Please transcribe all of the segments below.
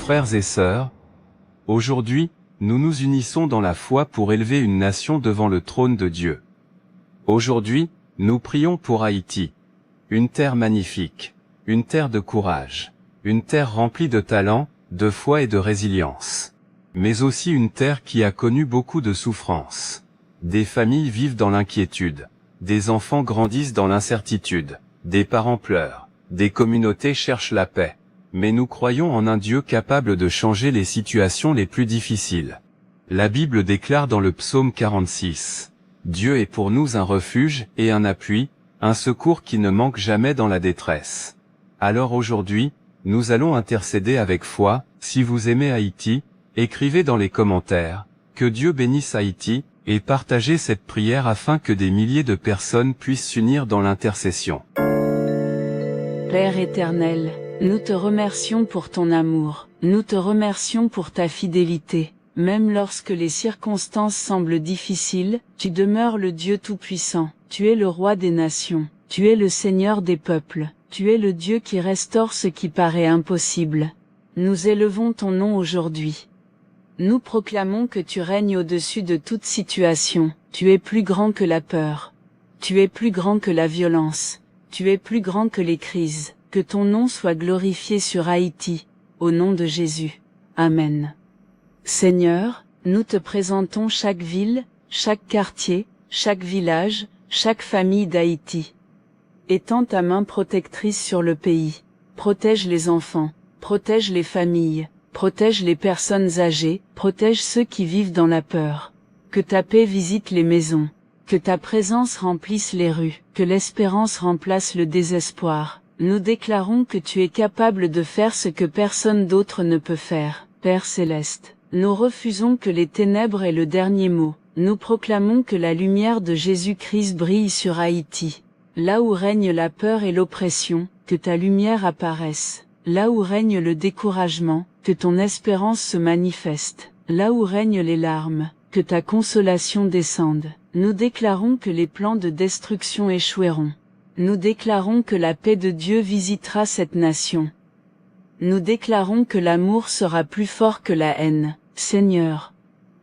Frères et sœurs, aujourd'hui, nous nous unissons dans la foi pour élever une nation devant le trône de Dieu. Aujourd'hui, nous prions pour Haïti. Une terre magnifique, une terre de courage, une terre remplie de talent, de foi et de résilience. Mais aussi une terre qui a connu beaucoup de souffrances. Des familles vivent dans l'inquiétude, des enfants grandissent dans l'incertitude, des parents pleurent, des communautés cherchent la paix. Mais nous croyons en un Dieu capable de changer les situations les plus difficiles. La Bible déclare dans le psaume 46, « Dieu est pour nous un refuge et un appui, un secours qui ne manque jamais dans la détresse. » Alors aujourd'hui, nous allons intercéder avec foi. Si vous aimez Haïti, écrivez dans les commentaires, « Que Dieu bénisse Haïti » et partagez cette prière afin que des milliers de personnes puissent s'unir dans l'intercession. Père éternel, nous te remercions pour ton amour, nous te remercions pour ta fidélité. Même lorsque les circonstances semblent difficiles, tu demeures le Dieu Tout-Puissant, tu es le Roi des nations, tu es le Seigneur des peuples, tu es le Dieu qui restaure ce qui paraît impossible. Nous élevons ton nom aujourd'hui. Nous proclamons que tu règnes au-dessus de toute situation, tu es plus grand que la peur, tu es plus grand que la violence, tu es plus grand que les crises, que ton nom soit glorifié sur Haïti, au nom de Jésus. Amen. Seigneur, nous te présentons chaque ville, chaque quartier, chaque village, chaque famille d'Haïti. Étends ta main protectrice sur le pays, protège les enfants, protège les familles, protège les personnes âgées, protège ceux qui vivent dans la peur. Que ta paix visite les maisons, que ta présence remplisse les rues, que l'espérance remplace le désespoir. Nous déclarons que tu es capable de faire ce que personne d'autre ne peut faire, Père Céleste. Nous refusons que les ténèbres aient le dernier mot. Nous proclamons que la lumière de Jésus-Christ brille sur Haïti. Là où règne la peur et l'oppression, que ta lumière apparaisse. Là où règne le découragement, que ton espérance se manifeste. Là où règnent les larmes, que ta consolation descende. Nous déclarons que les plans de destruction échoueront. Nous déclarons que la paix de Dieu visitera cette nation. Nous déclarons que l'amour sera plus fort que la haine. Seigneur,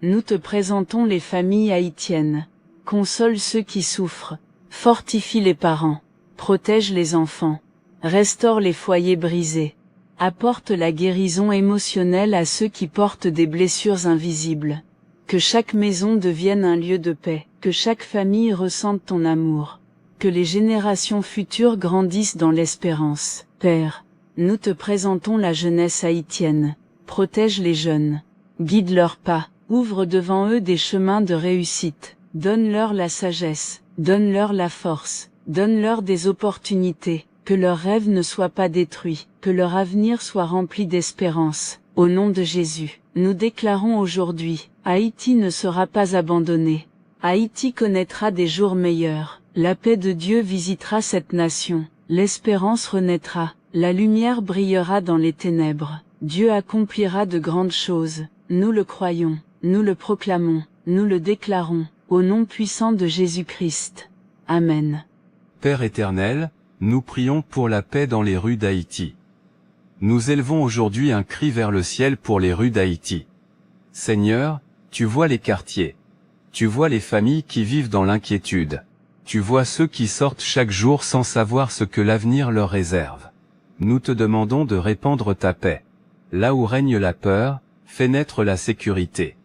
nous te présentons les familles haïtiennes. Console ceux qui souffrent, fortifie les parents, protège les enfants, restaure les foyers brisés, apporte la guérison émotionnelle à ceux qui portent des blessures invisibles. Que chaque maison devienne un lieu de paix, que chaque famille ressente ton amour, que les générations futures grandissent dans l'espérance. Père, nous te présentons la jeunesse haïtienne, protège les jeunes, guide leurs pas, ouvre devant eux des chemins de réussite, donne-leur la sagesse, donne-leur la force, donne-leur des opportunités, que leurs rêves ne soient pas détruits, que leur avenir soit rempli d'espérance. Au nom de Jésus, nous déclarons aujourd'hui, Haïti ne sera pas abandonnée. Haïti connaîtra des jours meilleurs, la paix de Dieu visitera cette nation, l'espérance renaîtra. La lumière brillera dans les ténèbres. Dieu accomplira de grandes choses. Nous le croyons, nous le proclamons, nous le déclarons, au nom puissant de Jésus-Christ. Amen. Père éternel, nous prions pour la paix dans les rues d'Haïti. Nous élevons aujourd'hui un cri vers le ciel pour les rues d'Haïti. Seigneur, tu vois les quartiers. Tu vois les familles qui vivent dans l'inquiétude. Tu vois ceux qui sortent chaque jour sans savoir ce que l'avenir leur réserve. Nous te demandons de répandre ta paix. Là où règne la peur, fais naître la sécurité.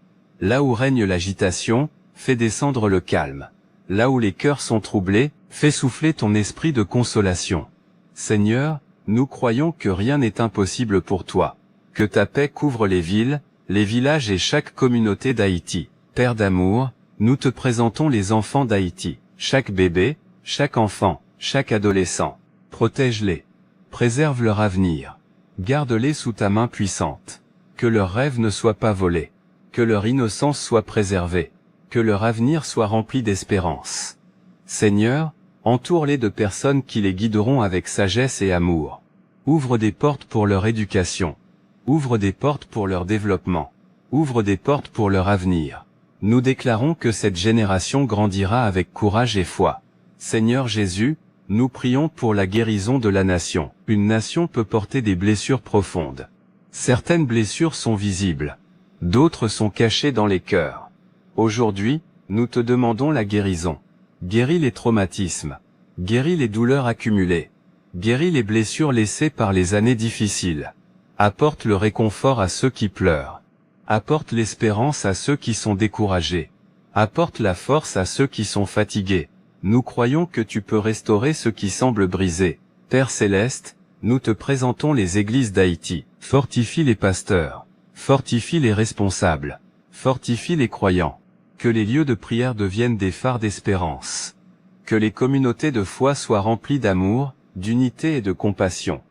Là où règne l'agitation, fais descendre le calme. Là où les cœurs sont troublés, fais souffler ton esprit de consolation. Seigneur, nous croyons que rien n'est impossible pour toi. Que ta paix couvre les villes, les villages et chaque communauté d'Haïti. Père d'amour, nous te présentons les enfants d'Haïti. Chaque bébé, chaque enfant, chaque adolescent. Protège-les. Préserve leur avenir. Garde-les sous ta main puissante. Que leurs rêves ne soient pas volés. Que leur innocence soit préservée. Que leur avenir soit rempli d'espérance. Seigneur, entoure-les de personnes qui les guideront avec sagesse et amour. Ouvre des portes pour leur éducation. Ouvre des portes pour leur développement. Ouvre des portes pour leur avenir. Nous déclarons que cette génération grandira avec courage et foi. Seigneur Jésus, nous prions pour la guérison de la nation. Une nation peut porter des blessures profondes. Certaines blessures sont visibles. D'autres sont cachées dans les cœurs. Aujourd'hui, nous te demandons la guérison. Guéris les traumatismes. Guéris les douleurs accumulées. Guéris les blessures laissées par les années difficiles. Apporte le réconfort à ceux qui pleurent. Apporte l'espérance à ceux qui sont découragés. Apporte la force à ceux qui sont fatigués. Nous croyons que tu peux restaurer ce qui semble brisé. Père Céleste, nous te présentons les églises d'Haïti. Fortifie les pasteurs. Fortifie les responsables. Fortifie les croyants. Que les lieux de prière deviennent des phares d'espérance. Que les communautés de foi soient remplies d'amour, d'unité et de compassion.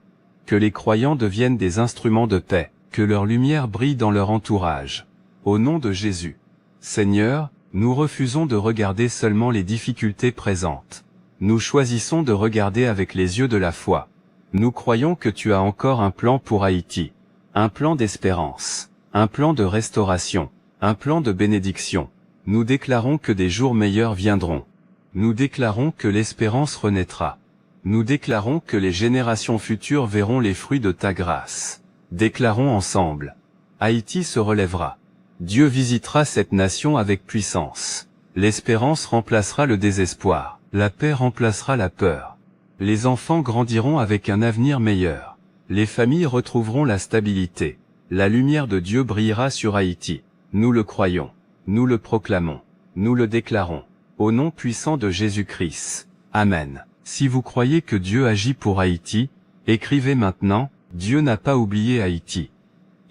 Que les croyants deviennent des instruments de paix. Que leur lumière brille dans leur entourage. Au nom de Jésus. Seigneur, nous refusons de regarder seulement les difficultés présentes. Nous choisissons de regarder avec les yeux de la foi. Nous croyons que tu as encore un plan pour Haïti. Un plan d'espérance. Un plan de restauration. Un plan de bénédiction. Nous déclarons que des jours meilleurs viendront. Nous déclarons que l'espérance renaîtra. Nous déclarons que les générations futures verront les fruits de ta grâce. Déclarons ensemble. Haïti se relèvera. Dieu visitera cette nation avec puissance. L'espérance remplacera le désespoir. La paix remplacera la peur. Les enfants grandiront avec un avenir meilleur. Les familles retrouveront la stabilité. La lumière de Dieu brillera sur Haïti. Nous le croyons. Nous le proclamons. Nous le déclarons. Au nom puissant de Jésus-Christ. Amen. Si vous croyez que Dieu agit pour Haïti, écrivez maintenant, Dieu n'a pas oublié Haïti.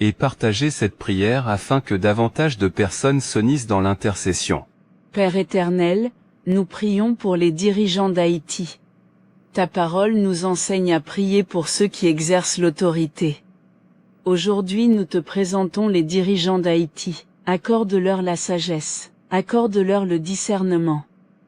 Et partagez cette prière afin que davantage de personnes s'unissent dans l'intercession. Père éternel, nous prions pour les dirigeants d'Haïti. Ta parole nous enseigne à prier pour ceux qui exercent l'autorité. Aujourd'hui nous te présentons les dirigeants d'Haïti. Accorde-leur la sagesse. Accorde-leur le discernement.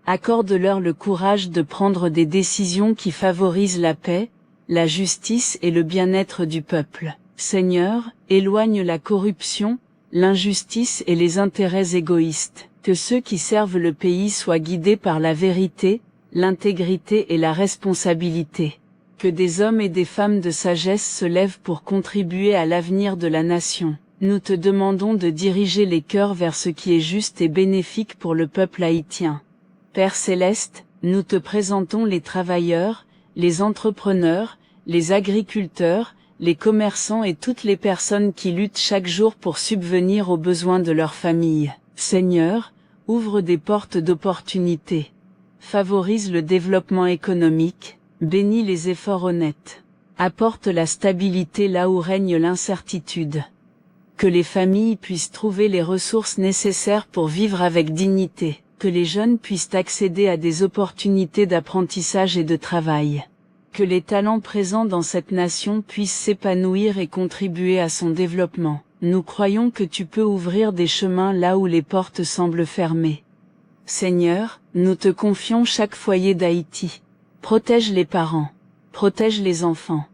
Accorde-leur le courage de prendre des décisions qui favorisent la paix, la justice et le bien-être du peuple. Seigneur, éloigne la corruption, l'injustice et les intérêts égoïstes. Que ceux qui servent le pays soient guidés par la vérité, l'intégrité et la responsabilité. Que des hommes et des femmes de sagesse se lèvent pour contribuer à l'avenir de la nation. Nous te demandons de diriger les cœurs vers ce qui est juste et bénéfique pour le peuple haïtien. Père Céleste, nous te présentons les travailleurs, les entrepreneurs, les agriculteurs, les commerçants et toutes les personnes qui luttent chaque jour pour subvenir aux besoins de leur famille. Seigneur, ouvre des portes d'opportunité. Favorise le développement économique, bénis les efforts honnêtes. Apporte la stabilité là où règne l'incertitude. Que les familles puissent trouver les ressources nécessaires pour vivre avec dignité. Que les jeunes puissent accéder à des opportunités d'apprentissage et de travail. Que les talents présents dans cette nation puissent s'épanouir et contribuer à son développement. Nous croyons que tu peux ouvrir des chemins là où les portes semblent fermées. Seigneur, nous te confions chaque foyer d'Haïti. Protège les parents. Protège les enfants.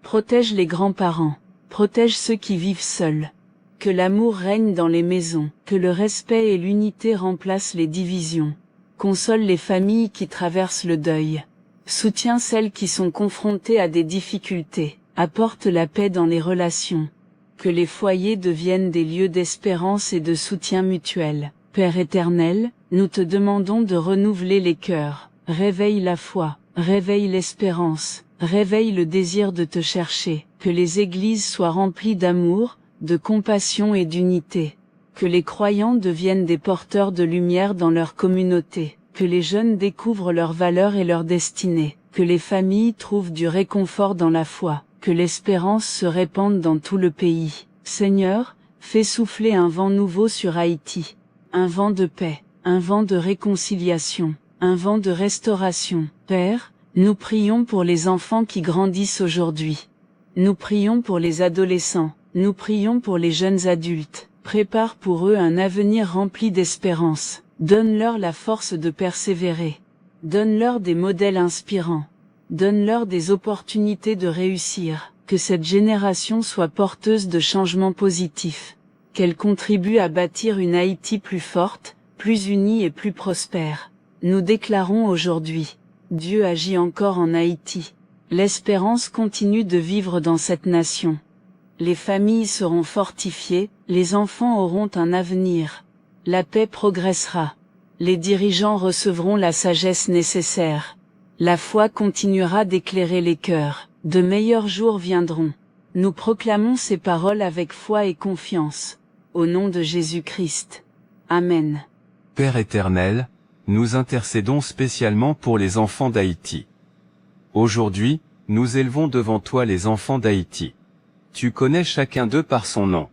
Protège les grands-parents. Protège ceux qui vivent seuls. Que l'amour règne dans les maisons. Que le respect et l'unité remplacent les divisions. Console les familles qui traversent le deuil. Soutiens celles qui sont confrontées à des difficultés. Apporte la paix dans les relations. Que les foyers deviennent des lieux d'espérance et de soutien mutuel. Père éternel, nous te demandons de renouveler les cœurs. Réveille la foi, réveille l'espérance, réveille le désir de te chercher. Que les églises soient remplies d'amour, de compassion et d'unité. Que les croyants deviennent des porteurs de lumière dans leur communauté. Que les jeunes découvrent leurs valeurs et leur destinée. Que les familles trouvent du réconfort dans la foi. Que l'espérance se répande dans tout le pays. Seigneur, fais souffler un vent nouveau sur Haïti. Un vent de paix, un vent de réconciliation, un vent de restauration. Père, nous prions pour les enfants qui grandissent aujourd'hui. Nous prions pour les adolescents. Nous prions pour les jeunes adultes. Prépare pour eux un avenir rempli d'espérance. Donne-leur la force de persévérer. Donne-leur des modèles inspirants. Donne-leur des opportunités de réussir. Que cette génération soit porteuse de changements positifs. Qu'elle contribue à bâtir une Haïti plus forte, plus unie et plus prospère. Nous déclarons aujourd'hui, Dieu agit encore en Haïti. L'espérance continue de vivre dans cette nation. Les familles seront fortifiées, les enfants auront un avenir. La paix progressera. Les dirigeants recevront la sagesse nécessaire. La foi continuera d'éclairer les cœurs. De meilleurs jours viendront. Nous proclamons ces paroles avec foi et confiance. Au nom de Jésus-Christ. Amen. Père éternel, nous intercédons spécialement pour les enfants d'Haïti. Aujourd'hui, nous élevons devant toi les enfants d'Haïti. Tu connais chacun d'eux par son nom.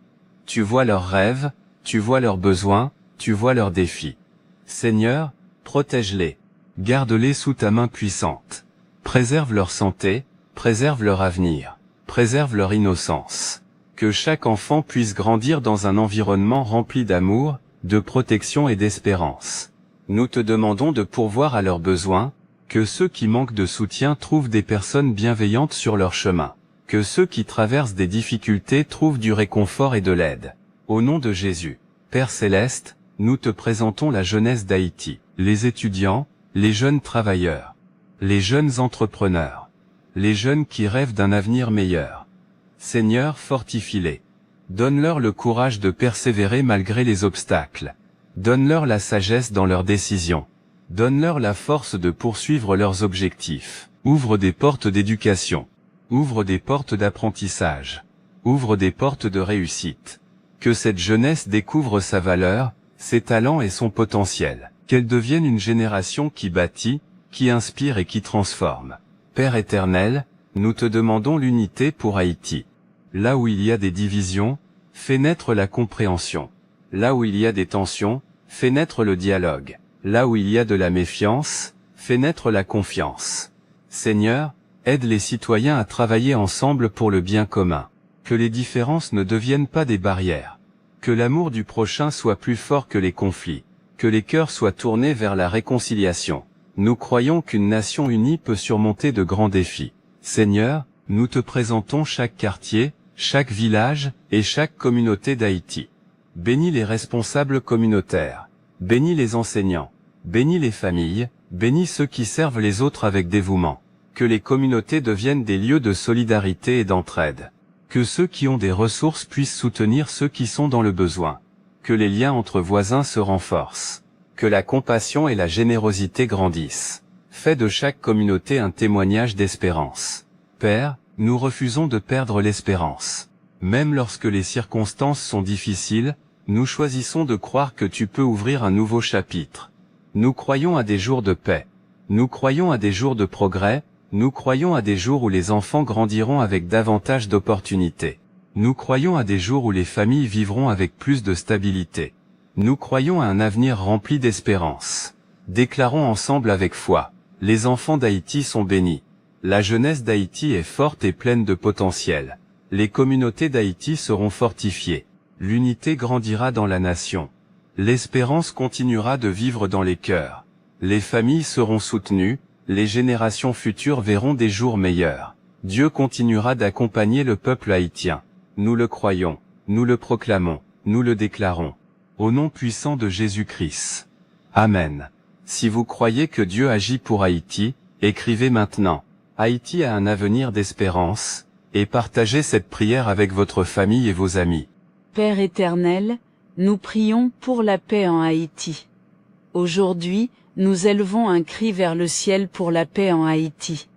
Tu vois leurs rêves, tu vois leurs besoins, tu vois leurs défis. Seigneur, protège-les. Garde-les sous ta main puissante. Préserve leur santé, préserve leur avenir, préserve leur innocence. Que chaque enfant puisse grandir dans un environnement rempli d'amour, de protection et d'espérance. Nous te demandons de pourvoir à leurs besoins, que ceux qui manquent de soutien trouvent des personnes bienveillantes sur leur chemin. Que ceux qui traversent des difficultés trouvent du réconfort et de l'aide. Au nom de Jésus, Père Céleste, nous te présentons la jeunesse d'Haïti, les étudiants, les jeunes travailleurs, les jeunes entrepreneurs, les jeunes qui rêvent d'un avenir meilleur. Seigneur, fortifie-les. Donne-leur le courage de persévérer malgré les obstacles. Donne-leur la sagesse dans leurs décisions. Donne-leur la force de poursuivre leurs objectifs. Ouvre des portes d'éducation. Ouvre des portes d'apprentissage. Ouvre des portes de réussite. Que cette jeunesse découvre sa valeur, ses talents et son potentiel. Qu'elle devienne une génération qui bâtit, qui inspire et qui transforme. Père éternel, nous te demandons l'unité pour Haïti. Là où il y a des divisions, fais naître la compréhension. Là où il y a des tensions, fais naître le dialogue. Là où il y a de la méfiance, fais naître la confiance. Seigneur, aide les citoyens à travailler ensemble pour le bien commun. Que les différences ne deviennent pas des barrières. Que l'amour du prochain soit plus fort que les conflits. Que les cœurs soient tournés vers la réconciliation. Nous croyons qu'une nation unie peut surmonter de grands défis. Seigneur, nous te présentons chaque quartier, chaque village, et chaque communauté d'Haïti. Bénis les responsables communautaires. Bénis les enseignants. Bénis les familles. Bénis ceux qui servent les autres avec dévouement. Que les communautés deviennent des lieux de solidarité et d'entraide. Que ceux qui ont des ressources puissent soutenir ceux qui sont dans le besoin. Que les liens entre voisins se renforcent. Que la compassion et la générosité grandissent. Fais de chaque communauté un témoignage d'espérance. Père, nous refusons de perdre l'espérance. Même lorsque les circonstances sont difficiles, nous choisissons de croire que tu peux ouvrir un nouveau chapitre. Nous croyons à des jours de paix. Nous croyons à des jours de progrès. Nous croyons à des jours où les enfants grandiront avec davantage d'opportunités. Nous croyons à des jours où les familles vivront avec plus de stabilité. Nous croyons à un avenir rempli d'espérance. Déclarons ensemble avec foi. Les enfants d'Haïti sont bénis. La jeunesse d'Haïti est forte et pleine de potentiel. Les communautés d'Haïti seront fortifiées. L'unité grandira dans la nation. L'espérance continuera de vivre dans les cœurs. Les familles seront soutenues. Les générations futures verront des jours meilleurs. Dieu continuera d'accompagner le peuple haïtien. Nous le croyons, nous le proclamons, nous le déclarons. Au nom puissant de Jésus-Christ. Amen. Si vous croyez que Dieu agit pour Haïti, écrivez maintenant. Haïti a un avenir d'espérance, et partagez cette prière avec votre famille et vos amis. Père éternel, nous prions pour la paix en Haïti. Aujourd'hui, nous élevons un cri vers le ciel pour la paix en Haïti.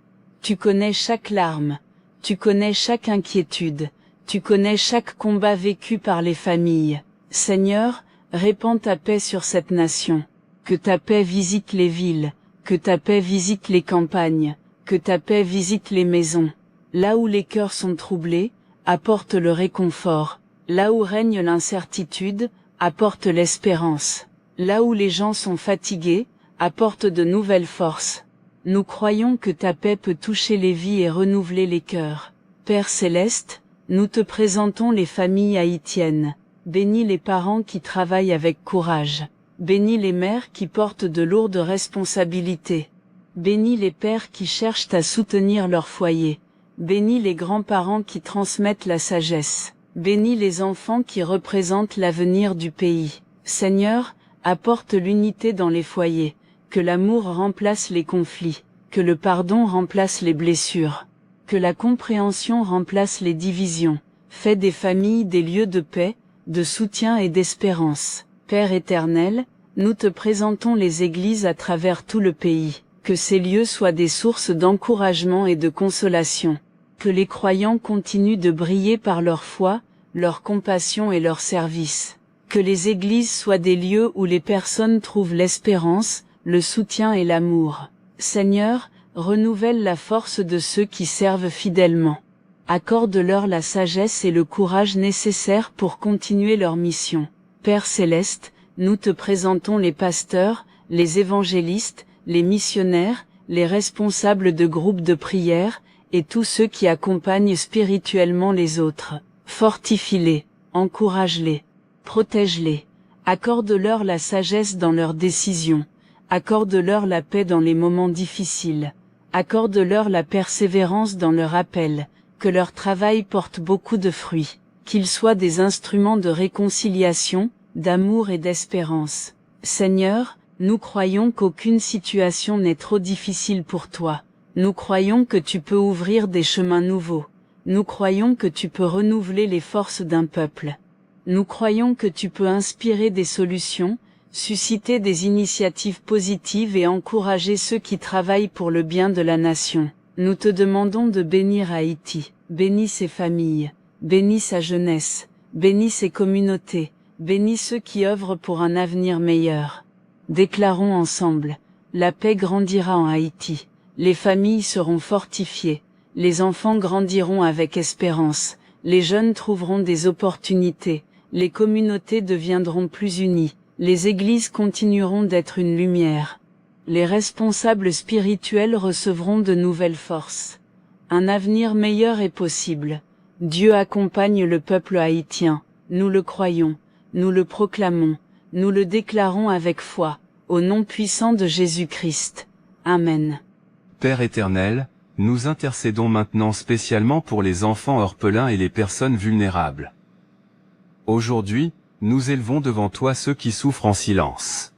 Tu connais chaque larme, tu connais chaque inquiétude, tu connais chaque combat vécu par les familles. Seigneur, répands ta paix sur cette nation. Que ta paix visite les villes, que ta paix visite les campagnes, que ta paix visite les maisons. Là où les cœurs sont troublés, apporte le réconfort. Là où règne l'incertitude, apporte l'espérance. Là où les gens sont fatigués, apporte de nouvelles forces. Nous croyons que ta paix peut toucher les vies et renouveler les cœurs. Père Céleste, nous te présentons les familles haïtiennes. Bénis les parents qui travaillent avec courage. Bénis les mères qui portent de lourdes responsabilités. Bénis les pères qui cherchent à soutenir leur foyer. Bénis les grands-parents qui transmettent la sagesse. Bénis les enfants qui représentent l'avenir du pays. Seigneur, apporte l'unité dans les foyers. Que l'amour remplace les conflits. Que le pardon remplace les blessures. Que la compréhension remplace les divisions. Fais des familles des lieux de paix, de soutien et d'espérance. Père éternel, nous te présentons les églises à travers tout le pays. Que ces lieux soient des sources d'encouragement et de consolation. Que les croyants continuent de briller par leur foi, leur compassion et leur service. Que les églises soient des lieux où les personnes trouvent l'espérance, le soutien et l'amour. Seigneur, renouvelle la force de ceux qui servent fidèlement. Accorde-leur la sagesse et le courage nécessaires pour continuer leur mission. Père céleste, nous te présentons les pasteurs, les évangélistes, les missionnaires, les responsables de groupes de prière, et tous ceux qui accompagnent spirituellement les autres. Fortifie-les, encourage-les, protège-les, accorde-leur la sagesse dans leurs décisions, accorde-leur la paix dans les moments difficiles, accorde-leur la persévérance dans leur appel, que leur travail porte beaucoup de fruits, qu'ils soient des instruments de réconciliation, d'amour et d'espérance. Seigneur, nous croyons qu'aucune situation n'est trop difficile pour toi. Nous croyons que tu peux ouvrir des chemins nouveaux. Nous croyons que tu peux renouveler les forces d'un peuple. Nous croyons que tu peux inspirer des solutions, susciter des initiatives positives et encourager ceux qui travaillent pour le bien de la nation. Nous te demandons de bénir Haïti, bénis ses familles, bénis sa jeunesse, bénis ses communautés, bénis ceux qui œuvrent pour un avenir meilleur. Déclarons ensemble, la paix grandira en Haïti, les familles seront fortifiées, les enfants grandiront avec espérance, les jeunes trouveront des opportunités, les communautés deviendront plus unies, les églises continueront d'être une lumière. Les responsables spirituels recevront de nouvelles forces. Un avenir meilleur est possible. Dieu accompagne le peuple haïtien, nous le croyons, nous le proclamons, nous le déclarons avec foi, au nom puissant de Jésus-Christ. Amen. Père éternel, nous intercédons maintenant spécialement pour les enfants orphelins et les personnes vulnérables. Aujourd'hui, nous élevons devant toi ceux qui souffrent en silence.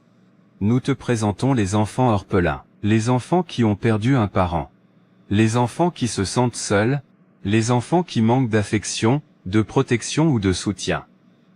Nous te présentons les enfants orphelins, les enfants qui ont perdu un parent, les enfants qui se sentent seuls, les enfants qui manquent d'affection, de protection ou de soutien.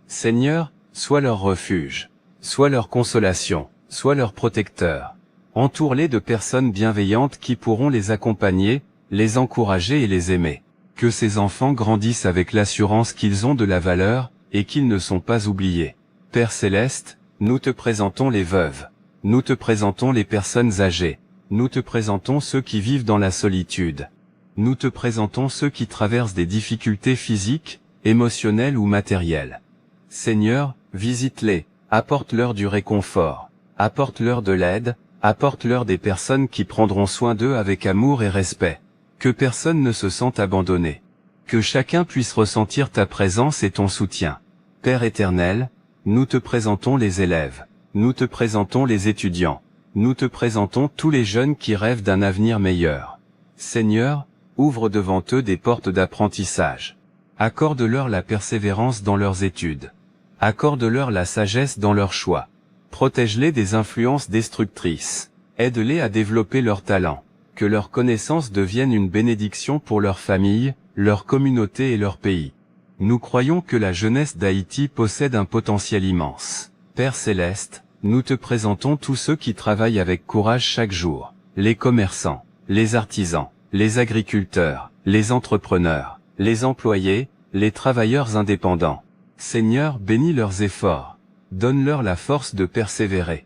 Seigneur, sois leur refuge, sois leur consolation, sois leur protecteur. Entoure-les de personnes bienveillantes qui pourront les accompagner, les encourager et les aimer. Que ces enfants grandissent avec l'assurance qu'ils ont de la valeur, et qu'ils ne sont pas oubliés. Père céleste, nous te présentons les veuves. Nous te présentons les personnes âgées. Nous te présentons ceux qui vivent dans la solitude. Nous te présentons ceux qui traversent des difficultés physiques, émotionnelles ou matérielles. Seigneur, visite-les, apporte-leur du réconfort, apporte-leur de l'aide, apporte-leur des personnes qui prendront soin d'eux avec amour et respect. Que personne ne se sente abandonné. Que chacun puisse ressentir ta présence et ton soutien. Père éternel, nous te présentons les élèves, nous te présentons les étudiants, nous te présentons tous les jeunes qui rêvent d'un avenir meilleur. Seigneur, ouvre devant eux des portes d'apprentissage. Accorde-leur la persévérance dans leurs études. Accorde-leur la sagesse dans leurs choix. Protège-les des influences destructrices. Aide-les à développer leurs talents. Que leurs connaissances deviennent une bénédiction pour leur famille, leur communauté et leur pays. Nous croyons que la jeunesse d'Haïti possède un potentiel immense. Père céleste, nous te présentons tous ceux qui travaillent avec courage chaque jour. Les commerçants, les artisans, les agriculteurs, les entrepreneurs, les employés, les travailleurs indépendants. Seigneur, bénis leurs efforts. Donne-leur la force de persévérer.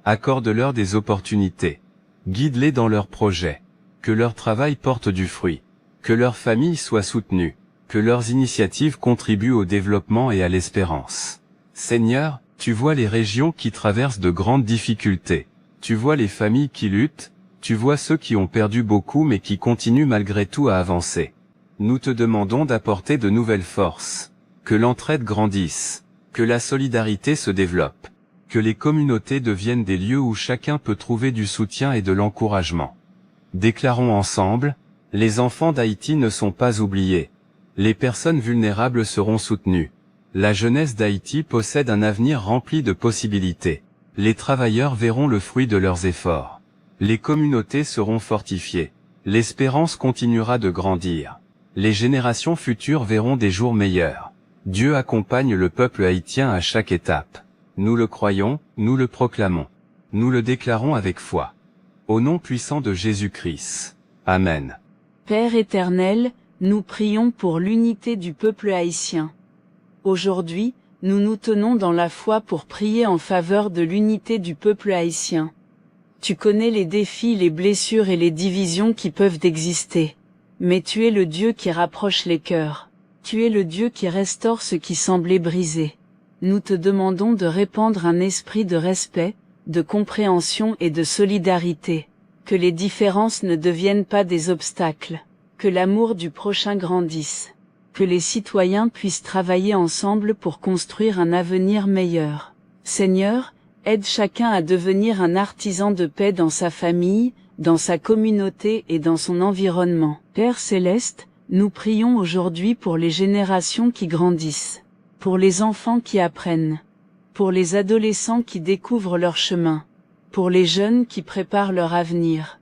Accorde-leur des opportunités. Guide-les dans leurs projets. Que leur travail porte du fruit. Que leur famille soit soutenue. Que leurs initiatives contribuent au développement et à l'espérance. Seigneur, tu vois les régions qui traversent de grandes difficultés. Tu vois les familles qui luttent. Tu vois ceux qui ont perdu beaucoup mais qui continuent malgré tout à avancer. Nous te demandons d'apporter de nouvelles forces. Que l'entraide grandisse. Que la solidarité se développe. Que les communautés deviennent des lieux où chacun peut trouver du soutien et de l'encouragement. Déclarons ensemble, les enfants d'Haïti ne sont pas oubliés. Les personnes vulnérables seront soutenues. La jeunesse d'Haïti possède un avenir rempli de possibilités. Les travailleurs verront le fruit de leurs efforts. Les communautés seront fortifiées. L'espérance continuera de grandir. Les générations futures verront des jours meilleurs. Dieu accompagne le peuple haïtien à chaque étape. Nous le croyons, nous le proclamons. Nous le déclarons avec foi. Au nom puissant de Jésus-Christ. Amen. Père éternel, nous prions pour l'unité du peuple haïtien. Aujourd'hui, nous nous tenons dans la foi pour prier en faveur de l'unité du peuple haïtien. Tu connais les défis, les blessures et les divisions qui peuvent exister. Mais tu es le Dieu qui rapproche les cœurs. Tu es le Dieu qui restaure ce qui semblait brisé. Nous te demandons de répandre un esprit de respect, de compréhension et de solidarité. Que les différences ne deviennent pas des obstacles. Que l'amour du prochain grandisse. Que les citoyens puissent travailler ensemble pour construire un avenir meilleur. Seigneur, aide chacun à devenir un artisan de paix dans sa famille, dans sa communauté et dans son environnement. Père Céleste, nous prions aujourd'hui pour les générations qui grandissent, pour les enfants qui apprennent, pour les adolescents qui découvrent leur chemin, pour les jeunes qui préparent leur avenir.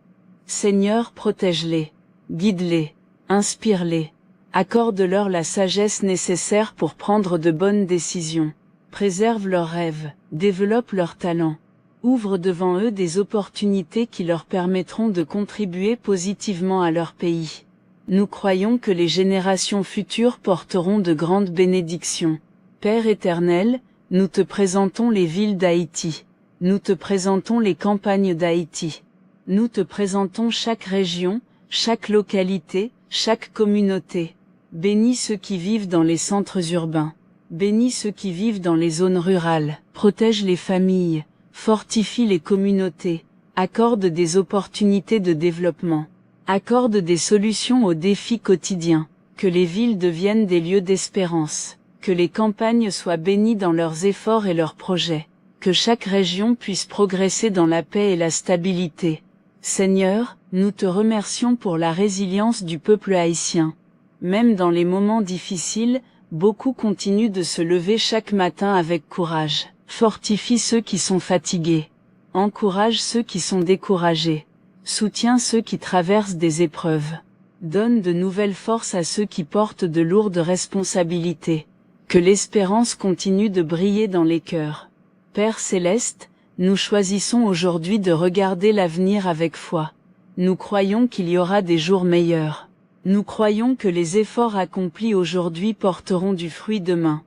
Seigneur, protège-les, guide-les, inspire-les, accorde-leur la sagesse nécessaire pour prendre de bonnes décisions, préserve leurs rêves, développe leurs talents. Ouvre devant eux des opportunités qui leur permettront de contribuer positivement à leur pays. Nous croyons que les générations futures porteront de grandes bénédictions. Père éternel, nous te présentons les villes d'Haïti. Nous te présentons les campagnes d'Haïti. Nous te présentons chaque région, chaque localité, chaque communauté. Bénis ceux qui vivent dans les centres urbains. Bénis ceux qui vivent dans les zones rurales. Protège les familles. Fortifie les communautés, accorde des opportunités de développement, accorde des solutions aux défis quotidiens, que les villes deviennent des lieux d'espérance, que les campagnes soient bénies dans leurs efforts et leurs projets, que chaque région puisse progresser dans la paix et la stabilité. Seigneur, nous te remercions pour la résilience du peuple haïtien. Même dans les moments difficiles, beaucoup continuent de se lever chaque matin avec courage. Fortifie ceux qui sont fatigués. Encourage ceux qui sont découragés. Soutiens ceux qui traversent des épreuves. Donne de nouvelles forces à ceux qui portent de lourdes responsabilités. Que l'espérance continue de briller dans les cœurs. Père Céleste, nous choisissons aujourd'hui de regarder l'avenir avec foi. Nous croyons qu'il y aura des jours meilleurs. Nous croyons que les efforts accomplis aujourd'hui porteront du fruit demain.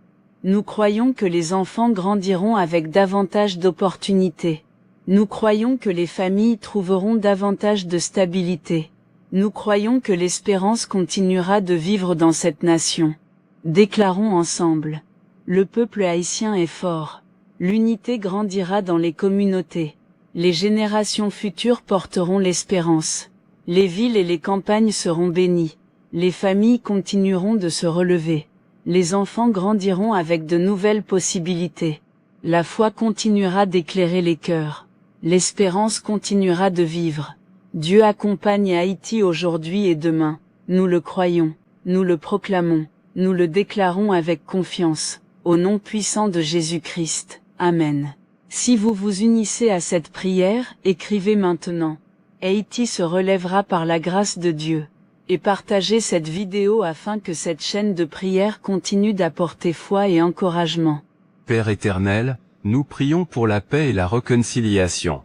Nous croyons que les enfants grandiront avec davantage d'opportunités. Nous croyons que les familles trouveront davantage de stabilité. Nous croyons que l'espérance continuera de vivre dans cette nation. Déclarons ensemble. Le peuple haïtien est fort. L'unité grandira dans les communautés. Les générations futures porteront l'espérance. Les villes et les campagnes seront bénies. Les familles continueront de se relever. Les enfants grandiront avec de nouvelles possibilités. La foi continuera d'éclairer les cœurs. L'espérance continuera de vivre. Dieu accompagne Haïti aujourd'hui et demain. Nous le croyons, nous le proclamons, nous le déclarons avec confiance. Au nom puissant de Jésus-Christ. Amen. Si vous vous unissez à cette prière, écrivez maintenant. Haïti se relèvera par la grâce de Dieu. Et partagez cette vidéo afin que cette chaîne de prière continue d'apporter foi et encouragement. Père éternel, nous prions pour la paix et la réconciliation.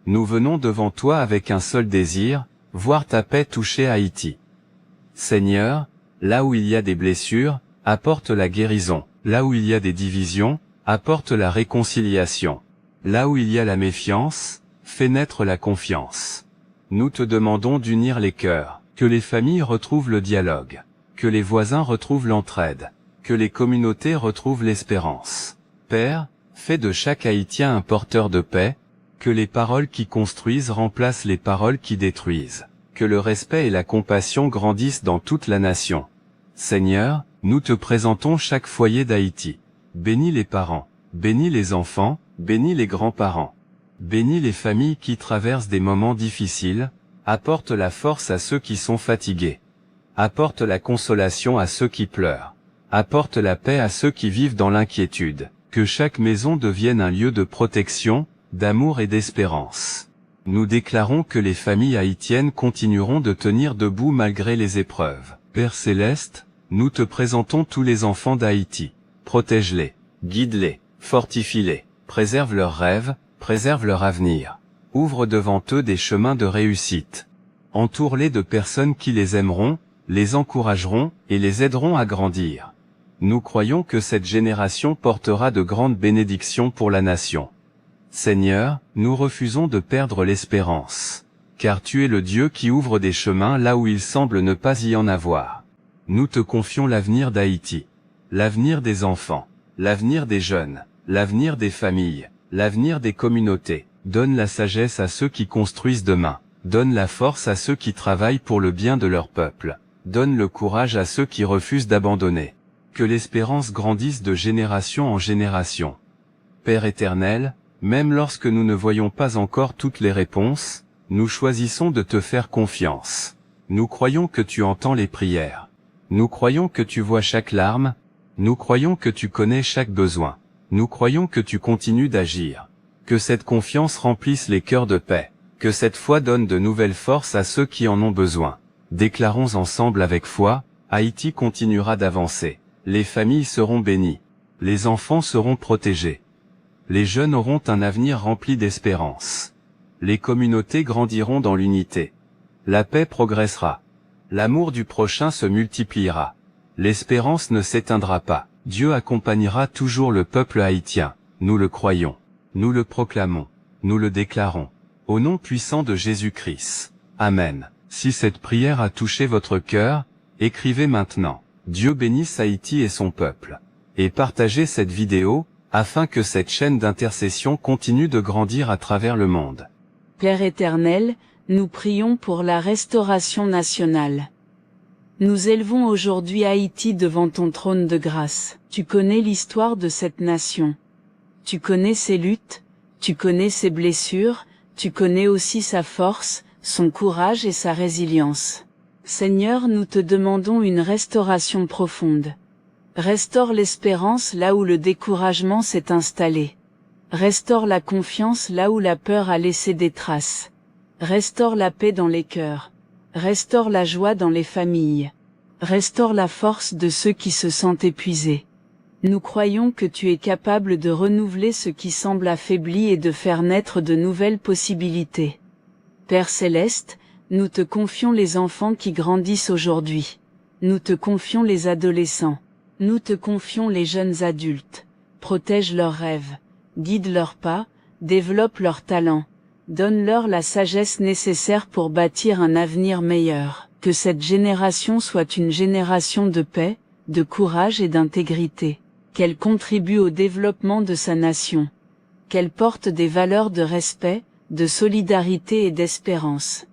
Nous venons devant toi avec un seul désir, voir ta paix toucher Haïti. Seigneur, là où il y a des blessures, apporte la guérison. Là où il y a des divisions, apporte la réconciliation. Là où il y a la méfiance, fais naître la confiance. Nous te demandons d'unir les cœurs. Que les familles retrouvent le dialogue, que les voisins retrouvent l'entraide, que les communautés retrouvent l'espérance. Père, fais de chaque Haïtien un porteur de paix, que les paroles qui construisent remplacent les paroles qui détruisent, que le respect et la compassion grandissent dans toute la nation. Seigneur, nous te présentons chaque foyer d'Haïti. Bénis les parents, bénis les enfants, bénis les grands-parents. Bénis les familles qui traversent des moments difficiles. Apporte la force à ceux qui sont fatigués. Apporte la consolation à ceux qui pleurent. Apporte la paix à ceux qui vivent dans l'inquiétude. Que chaque maison devienne un lieu de protection, d'amour et d'espérance. Nous déclarons que les familles haïtiennes continueront de tenir debout malgré les épreuves. Père Céleste, nous te présentons tous les enfants d'Haïti. Protège-les, guide-les, fortifie-les, préserve leurs rêves, préserve leur avenir. Ouvre devant eux des chemins de réussite. Entoure-les de personnes qui les aimeront, les encourageront et les aideront à grandir. Nous croyons que cette génération portera de grandes bénédictions pour la nation. Seigneur, nous refusons de perdre l'espérance. Car tu es le Dieu qui ouvre des chemins là où il semble ne pas y en avoir. Nous te confions l'avenir d'Haïti. L'avenir des enfants, l'avenir des jeunes, l'avenir des familles, l'avenir des communautés. Donne la sagesse à ceux qui construisent demain. Donne la force à ceux qui travaillent pour le bien de leur peuple. Donne le courage à ceux qui refusent d'abandonner. Que l'espérance grandisse de génération en génération. Père éternel, même lorsque nous ne voyons pas encore toutes les réponses, nous choisissons de te faire confiance. Nous croyons que tu entends les prières. Nous croyons que tu vois chaque larme. Nous croyons que tu connais chaque besoin. Nous croyons que tu continues d'agir. Que cette confiance remplisse les cœurs de paix. Que cette foi donne de nouvelles forces à ceux qui en ont besoin. Déclarons ensemble avec foi, Haïti continuera d'avancer. Les familles seront bénies. Les enfants seront protégés. Les jeunes auront un avenir rempli d'espérance. Les communautés grandiront dans l'unité. La paix progressera. L'amour du prochain se multipliera. L'espérance ne s'éteindra pas. Dieu accompagnera toujours le peuple haïtien. Nous le croyons. Nous le proclamons. Nous le déclarons. Au nom puissant de Jésus-Christ. Amen. Si cette prière a touché votre cœur, écrivez maintenant. Dieu bénisse Haïti et son peuple. Et partagez cette vidéo, afin que cette chaîne d'intercession continue de grandir à travers le monde. Père éternel, nous prions pour la restauration nationale. Nous élevons aujourd'hui Haïti devant ton trône de grâce. Tu connais l'histoire de cette nation. Tu connais ses luttes, tu connais ses blessures, tu connais aussi sa force, son courage et sa résilience. Seigneur, nous te demandons une restauration profonde. Restaure l'espérance là où le découragement s'est installé. Restaure la confiance là où la peur a laissé des traces. Restaure la paix dans les cœurs. Restaure la joie dans les familles. Restaure la force de ceux qui se sentent épuisés. Nous croyons que tu es capable de renouveler ce qui semble affaibli et de faire naître de nouvelles possibilités. Père Céleste, nous te confions les enfants qui grandissent aujourd'hui. Nous te confions les adolescents. Nous te confions les jeunes adultes. Protège leurs rêves. Guide leurs pas, développe leurs talents, donne-leur la sagesse nécessaire pour bâtir un avenir meilleur. Que cette génération soit une génération de paix, de courage et d'intégrité. Qu'elle contribue au développement de sa nation. Qu'elle porte des valeurs de respect, de solidarité et d'espérance.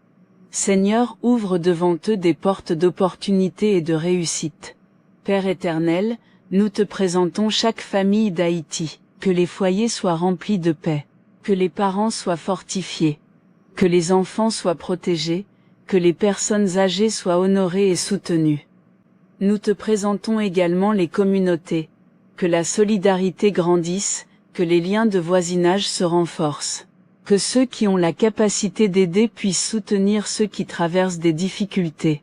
Seigneur, ouvre devant eux des portes d'opportunité et de réussite. Père éternel, nous te présentons chaque famille d'Haïti. Que les foyers soient remplis de paix, que les parents soient fortifiés, que les enfants soient protégés, que les personnes âgées soient honorées et soutenues. Nous te présentons également les communautés, que la solidarité grandisse, que les liens de voisinage se renforcent, que ceux qui ont la capacité d'aider puissent soutenir ceux qui traversent des difficultés.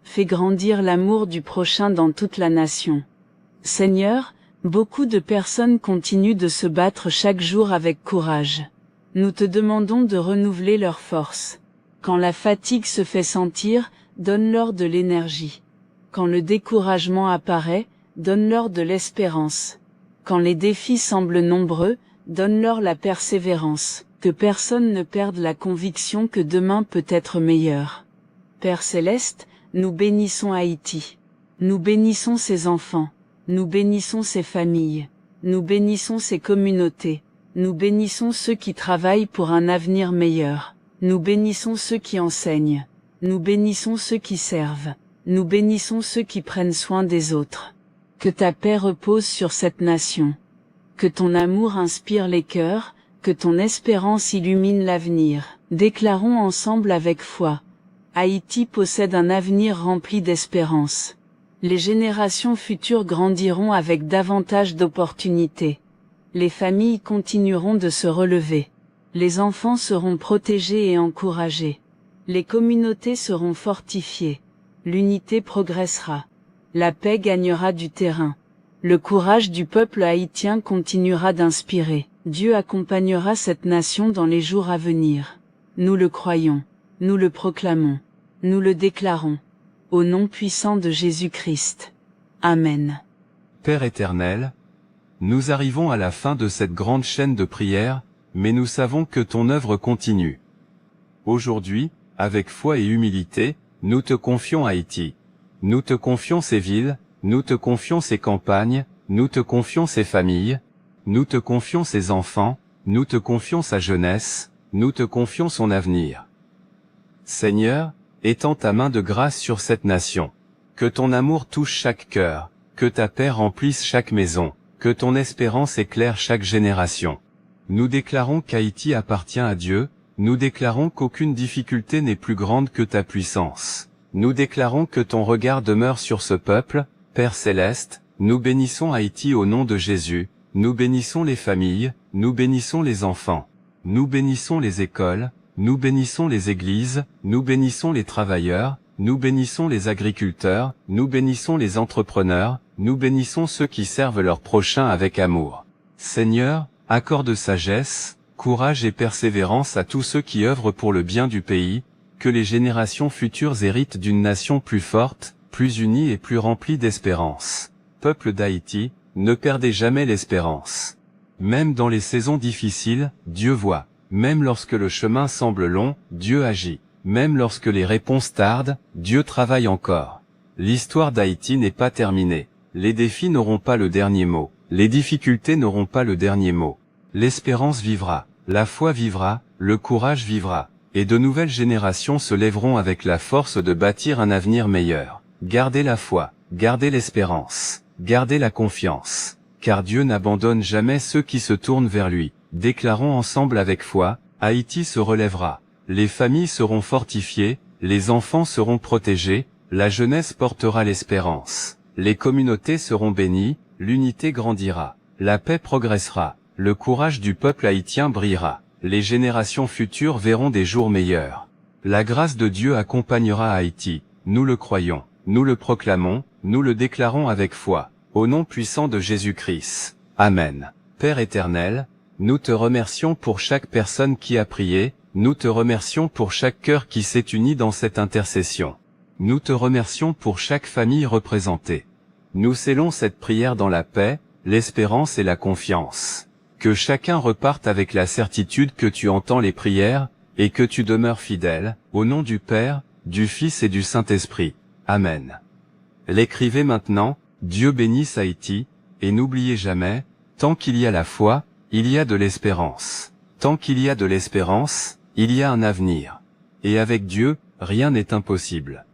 Fais grandir l'amour du prochain dans toute la nation. Seigneur, beaucoup de personnes continuent de se battre chaque jour avec courage. Nous te demandons de renouveler leur force. Quand la fatigue se fait sentir, donne-leur de l'énergie. Quand le découragement apparaît, donne-leur de l'espérance. Quand les défis semblent nombreux, donne-leur la persévérance. Que personne ne perde la conviction que demain peut être meilleur. Père Céleste, nous bénissons Haïti. Nous bénissons ses enfants. Nous bénissons ces familles, nous bénissons ces communautés, nous bénissons ceux qui travaillent pour un avenir meilleur, nous bénissons ceux qui enseignent, nous bénissons ceux qui servent, nous bénissons ceux qui prennent soin des autres. Que ta paix repose sur cette nation, que ton amour inspire les cœurs, que ton espérance illumine l'avenir. Déclarons ensemble avec foi, Haïti possède un avenir rempli d'espérance. Les générations futures grandiront avec davantage d'opportunités. Les familles continueront de se relever. Les enfants seront protégés et encouragés. Les communautés seront fortifiées. L'unité progressera. La paix gagnera du terrain. Le courage du peuple haïtien continuera d'inspirer. Dieu accompagnera cette nation dans les jours à venir. Nous le croyons. Nous le proclamons. Nous le déclarons. Au nom puissant de Jésus-Christ. Amen. Père éternel, nous arrivons à la fin de cette grande chaîne de prières, mais nous savons que ton œuvre continue. Aujourd'hui, avec foi et humilité, nous te confions Haïti. Nous te confions ces villes, nous te confions ces campagnes, nous te confions ces familles, nous te confions ses enfants, nous te confions sa jeunesse, nous te confions son avenir. Seigneur, étends ta main de grâce sur cette nation. Que ton amour touche chaque cœur, que ta paix remplisse chaque maison, que ton espérance éclaire chaque génération. Nous déclarons qu'Haïti appartient à Dieu, nous déclarons qu'aucune difficulté n'est plus grande que ta puissance. Nous déclarons que ton regard demeure sur ce peuple, Père céleste, nous bénissons Haïti au nom de Jésus, nous bénissons les familles, nous bénissons les enfants, nous bénissons les écoles, nous bénissons les églises, nous bénissons les travailleurs, nous bénissons les agriculteurs, nous bénissons les entrepreneurs, nous bénissons ceux qui servent leur prochain avec amour. Seigneur, accorde sagesse, courage et persévérance à tous ceux qui œuvrent pour le bien du pays, que les générations futures héritent d'une nation plus forte, plus unie et plus remplie d'espérance. Peuple d'Haïti, ne perdez jamais l'espérance. Même dans les saisons difficiles, Dieu voit. Même lorsque le chemin semble long, Dieu agit. Même lorsque les réponses tardent, Dieu travaille encore. L'histoire d'Haïti n'est pas terminée. Les défis n'auront pas le dernier mot. Les difficultés n'auront pas le dernier mot. L'espérance vivra, la foi vivra, le courage vivra. Et de nouvelles générations se lèveront avec la force de bâtir un avenir meilleur. Gardez la foi, gardez l'espérance, gardez la confiance. Car Dieu n'abandonne jamais ceux qui se tournent vers lui. Déclarons ensemble avec foi, Haïti se relèvera. Les familles seront fortifiées, les enfants seront protégés, la jeunesse portera l'espérance. Les communautés seront bénies, l'unité grandira, la paix progressera, le courage du peuple haïtien brillera. Les générations futures verront des jours meilleurs. La grâce de Dieu accompagnera Haïti, nous le croyons, nous le proclamons, nous le déclarons avec foi, au nom puissant de Jésus-Christ. Amen. Père éternel, nous te remercions pour chaque personne qui a prié, nous te remercions pour chaque cœur qui s'est uni dans cette intercession. Nous te remercions pour chaque famille représentée. Nous scellons cette prière dans la paix, l'espérance et la confiance. Que chacun reparte avec la certitude que tu entends les prières, et que tu demeures fidèle, au nom du Père, du Fils et du Saint-Esprit. Amen. L'écrivez maintenant, Dieu bénisse Haïti, et n'oubliez jamais, tant qu'il y a la foi, il y a de l'espérance. Tant qu'il y a de l'espérance, il y a un avenir. Et avec Dieu, rien n'est impossible.